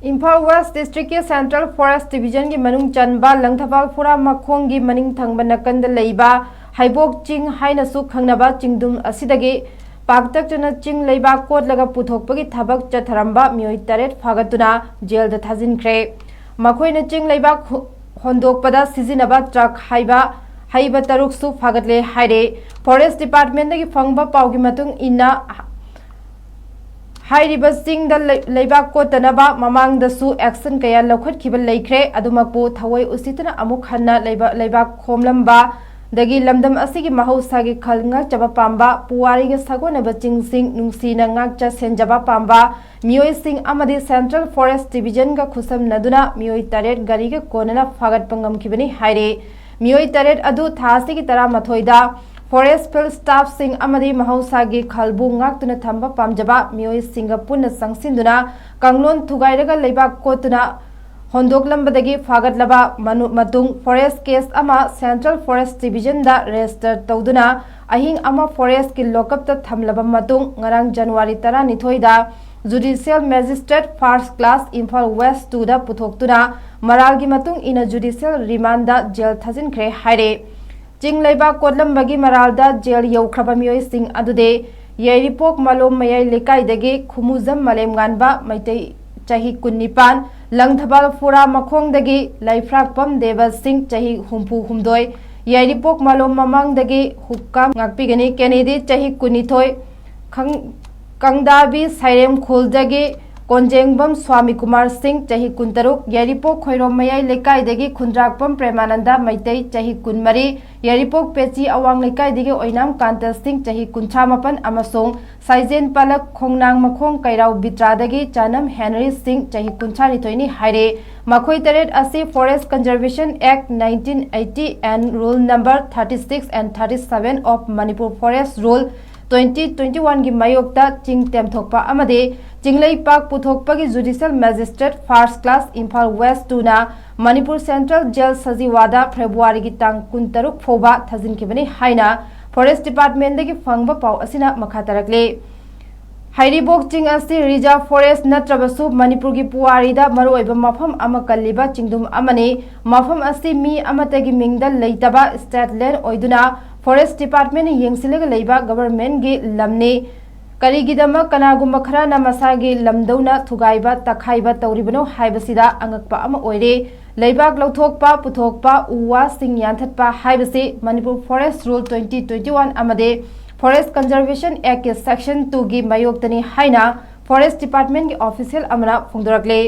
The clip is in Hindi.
इम्फाल वेस्ट डिस्ट्रिक्ट के सेंट्रल फॉरेस्ट डिवीजन की मनुंग चनबा लंगथबाल फुरा मखोंग की मनिंग थंगबा नकंद लेइबा हाइबोक चिंग हाइनसु खंगनबा चिंगदुम असिदगे पाकतक चना चिंग लेइबा कोटलगा पुथोकपगी थबक चथरंबा मियोय तरेट फागतुना जेल द थाजिनख्रे मखोइना चिंग लेइबा होंदोकपदा सिजिनबा ट्रक हाइबा हाइबा तरुकसु फागतले हाइरे फॉरेस्ट डिपार्टमेंट की फंगबा पाउगी मतुंग इना लेबाक कोतनबा ममांगदसु एक्शन कया लौखटखिबा लेख्रे अदुमकपु थवै उसितना अमुक हन्ना लेबाक खोमलंबा दगी लमदम असिगी महौसागी खल ngakchaba pamba puwari ge sagonaba chingsing nungsina ngakcha senjaba pamba मियोय सिंह अमदी सेंट्रल फॉरेस्ट डिवीजन का खुसम नदुना मियोय तरेट गरी के कोनना फागत पंगम खिबनी हाइरे मियोय तरेट अदु थासी की तरह मथोइदा फॉरेस्ट फील्ड स्टाफ सिंह अमदी महौसागी खलबु ngaktuna thamba pamjaba मियोय सिंह पुन संगसिंदुना कंगलोन थुगाइरगा लेबाक कोतुना होंदोकलंबदगी फागतलबा मतुंग फॉरेस्ट केस अमा सेंट्रल फॉरेस्ट डिवीजन दा रजिस्टर तौदुना अहिंग अमा फॉरेस्ट की लॉकअप ता थमलबा मतुंग ngarang जनवरी 12 दा judicial magistrate first class Imphal waste 2 दा पुथोक्तुना मरालगी मतुंग इना जुडिशियल रिमांड दा जेल थाजिनख्रे हाइरे चिंग लेबा कोटलंबगी मरालदा जेल यौख्रबा मियोय सिंह अदुदे येरिपोक मलोम मयाय लेकाइदगी खुमुजम मलेमगानबा मैतै चाही 19 लंगथबाल फुरा मखोंगदगी लाइफ्राकपम देव सिंह चाही हुम्फु हुमदोय येरिपोक मलोम ममांगदगी हुक्का ngakpigani केनेडी चाही 19 कंगदाबी साइरेम खुलदगी कोंजेंगबम स्वामी कुमार सिंह चाही 19 येरिपोक खोइरोम मयाय लेकाइदगी खुंद्राकपम प्रेमानंदा मैतै चाही 19 येरिपोक पेची अवांग लेकाइदगी ओइनाम कांता सिंह चाही 59 अमसोंग साइजेन पलक खोंगनांग मखोंग कैराव बित्रादगी चानम हेनरी सिंह चाही 59 नि हाइरे मखोइ तरेट असी forest conservation act 1980 and rule number 36 and 37 of Manipur forest rule 2021 की मायोक्ता चिंग तेमथोकपा अमदे चिंगलई पाक पुथोकपगी judicial magistrate first class Imphal waste 2 ना मणिपुर सेंट्रल जेल सजीवादा फेब्रुआरी की तांग 23 फोबा थजिनखिबनी हाइना फॉरेस्ट डिपार्टमेंट की फंगबा पाउ असिना मखा तरकले हाइरिबोक चिंग असी रिजर्व फॉरेस्ट नत्रबसु मणिपुर की पुवारीदा मरुओइबा मफम अमा कल्लिबा चिंगदुम अमने मफम असी मी अमतगी मिंगदा लेतबा स्टेट लैंड ओइदुना फॉरेस्ट डिपार्टमेंट येंगसिलगा लेबा गवर्नमेंट गी लमने करिगिदमा कनागुम्बा खराना मसागी लमदौना थुगाइबा तखाइबा तौरिबनो हाइबसिदा अंगकपा अमा ओइरे लेबाक लौथोकपा पुथोकपा उवा सिंग यानथतपा हाइबसे मणिपुर फॉरेस्ट रूल 2021 अमदे फॉरेस्ट कंजर्वेशन एक्ट के सेक्शन 2 की मायोक्तनी हाइना फॉरेस्ट डिपार्टमेंट के ऑफिशियल अमना फोंदोरकले।